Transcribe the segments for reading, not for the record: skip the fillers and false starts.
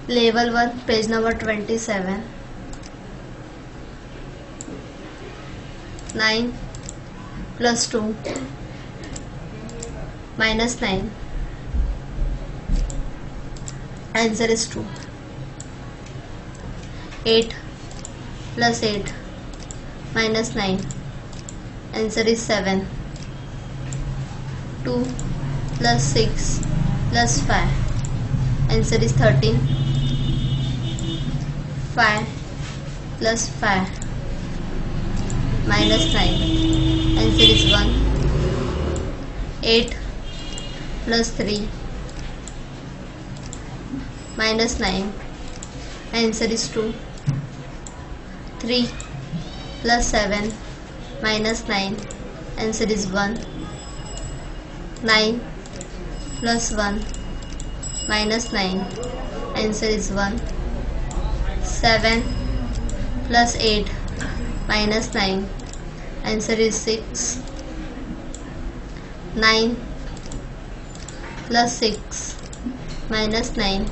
Level 1, page number 27. 9 plus 2 minus 9. Answer is 2. 8 plus 8 minus 9. Answer is 7. 2 plus 6 plus 5. Answer is 13. 5 plus 5 minus 9. Answer is 1. 8 plus 3 minus 9. Answer is 2. 3 plus 7 minus 9. Answer is 1. 9 plus 1 minus 9. Answer is 1. 7 plus 8 minus 9. Answer is 6. 9 plus 6 minus 9.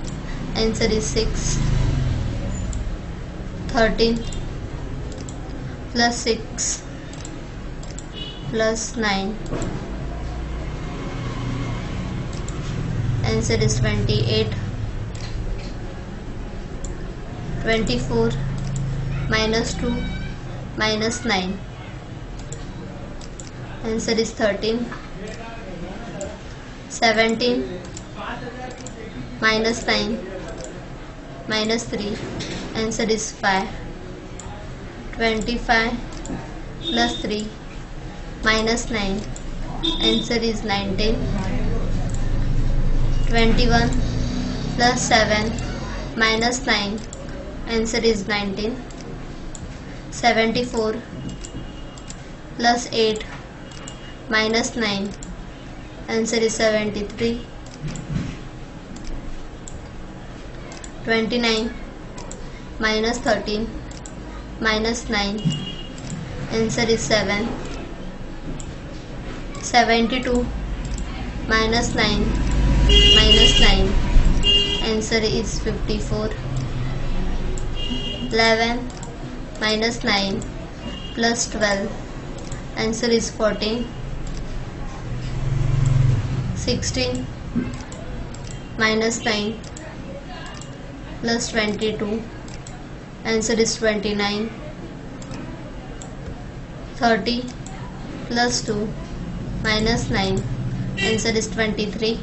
Answer is 6. 13 plus 6 plus 9. Answer is 28. 24 minus 2 minus 9. Answer is 13. 17 minus 9 minus 3. Answer is 5. 25 plus 3 minus 9. Answer is 19. 21 plus 7 minus 9. Answer is 19. 74 plus 8 minus 9. Answer is 73. 29 minus 13 minus 9. Answer is 7. 72 minus 9 minus 9. Answer is 54. 11 minus 9 plus 12. Answer is 14. 16 minus 9 plus 22. Answer is 29. 30 plus 2 minus 9. Answer is 23.